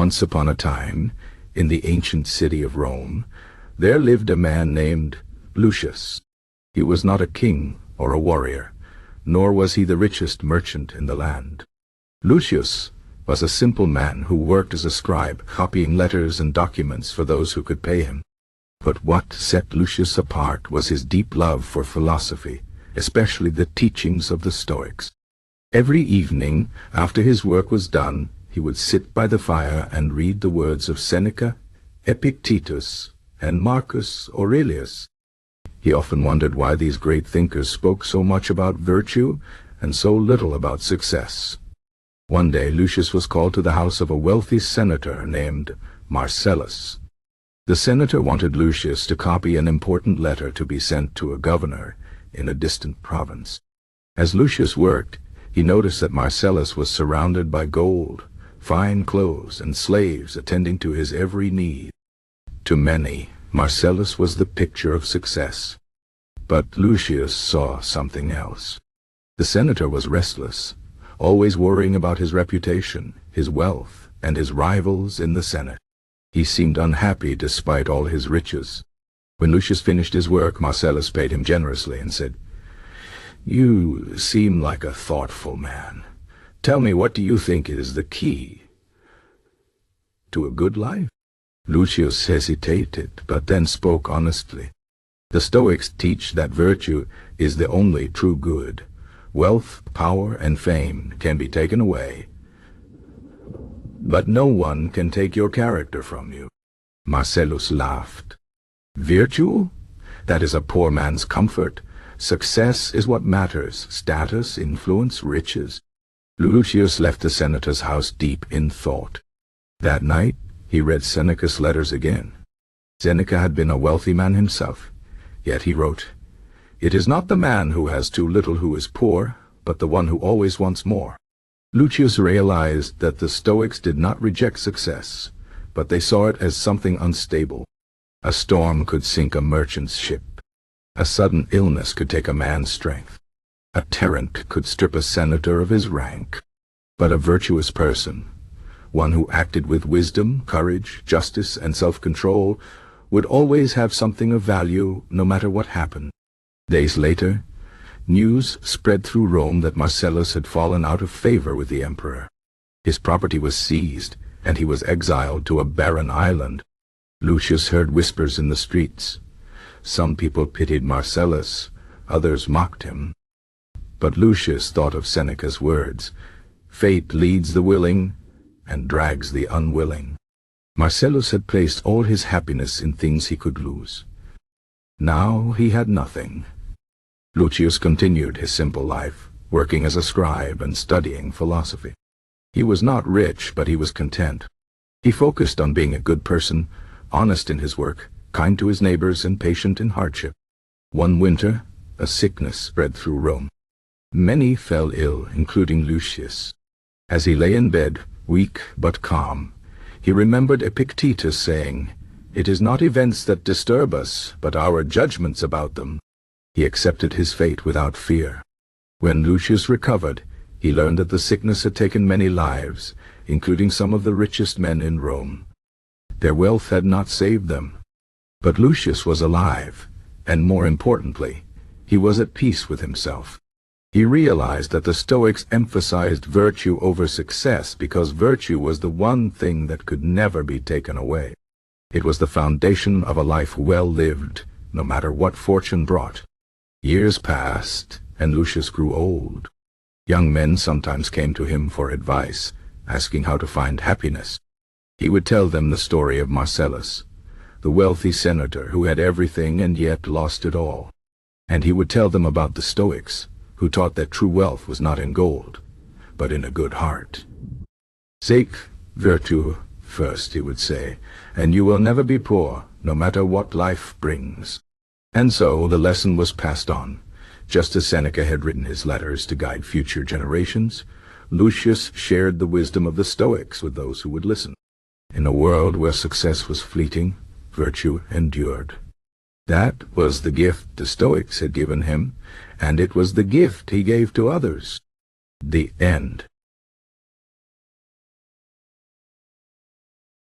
Once upon a time, in the ancient city of Rome, there lived a man named Lucius. He was not a king or a warrior, nor was he the richest merchant in the land. Lucius was a simple man who worked as a scribe, copying letters and documents for those who could pay him. But what set Lucius apart was his deep love for philosophy, especially the teachings of the Stoics. Every evening, after his work was done, he would sit by the fire and read the words of Seneca, Epictetus, and Marcus Aurelius. He often wondered why these great thinkers spoke so much about virtue and so little about success. One day Lucius was called to the house of a wealthy senator named Marcellus. The senator wanted Lucius to copy an important letter to be sent to a governor in a distant province. As Lucius worked, he noticed that Marcellus was surrounded by gold, fine clothes, and slaves attending to his every need. To many, Marcellus was the picture of success. But Lucius saw something else. The senator was restless, always worrying about his reputation, his wealth, and his rivals in the Senate. He seemed unhappy despite all his riches. When Lucius finished his work, Marcellus paid him generously and said, "You seem like a thoughtful man. Tell me, what do you think is the key to a good life?" Lucius hesitated, but then spoke honestly. "The Stoics teach that virtue is the only true good. Wealth, power, and fame can be taken away, but no one can take your character from you." Marcellus laughed. "Virtue? That is a poor man's comfort. Success is what matters: status, influence, riches." Lucius left the senator's house deep in thought. That night, he read Seneca's letters again. Seneca had been a wealthy man himself, yet he wrote, "It is not the man who has too little who is poor, but the one who always wants more." Lucius realized that the Stoics did not reject success, but they saw it as something unstable. A storm could sink a merchant's ship. A sudden illness could take a man's strength. A tyrant could strip a senator of his rank. But a virtuous person, one who acted with wisdom, courage, justice, and self-control, would always have something of value no matter what happened. Days later, news spread through Rome that Marcellus had fallen out of favor with the emperor. His property was seized, and he was exiled to a barren island. Lucius heard whispers in the streets. Some people pitied Marcellus, others mocked him. But Lucius thought of Seneca's words, "Fate leads the willing and drags the unwilling." Marcellus had placed all his happiness in things he could lose. Now he had nothing. Lucius continued his simple life, working as a scribe and studying philosophy. He was not rich, but he was content. He focused on being a good person, honest in his work, kind to his neighbors, and patient in hardship. One winter, a sickness spread through Rome. Many fell ill, including Lucius. As he lay in bed, weak but calm, he remembered Epictetus saying, "It is not events that disturb us, but our judgments about them." He accepted his fate without fear. When Lucius recovered, he learned that the sickness had taken many lives, including some of the richest men in Rome. Their wealth had not saved them. But Lucius was alive, and more importantly, he was at peace with himself. He realized that the Stoics emphasized virtue over success because virtue was the one thing that could never be taken away. It was the foundation of a life well lived, no matter what fortune brought. Years passed, and Lucius grew old. Young men sometimes came to him for advice, asking how to find happiness. He would tell them the story of Marcellus, the wealthy senator who had everything and yet lost it all. And he would tell them about the Stoics, who taught that true wealth was not in gold, but in a good heart. "Seek virtue first," he would say, "and you will never be poor, no matter what life brings." And so the lesson was passed on. Just as Seneca had written his letters to guide future generations, Lucius shared the wisdom of the Stoics with those who would listen. In a world where success was fleeting, virtue endured. That was the gift the Stoics had given him, and it was the gift he gave to others. The end.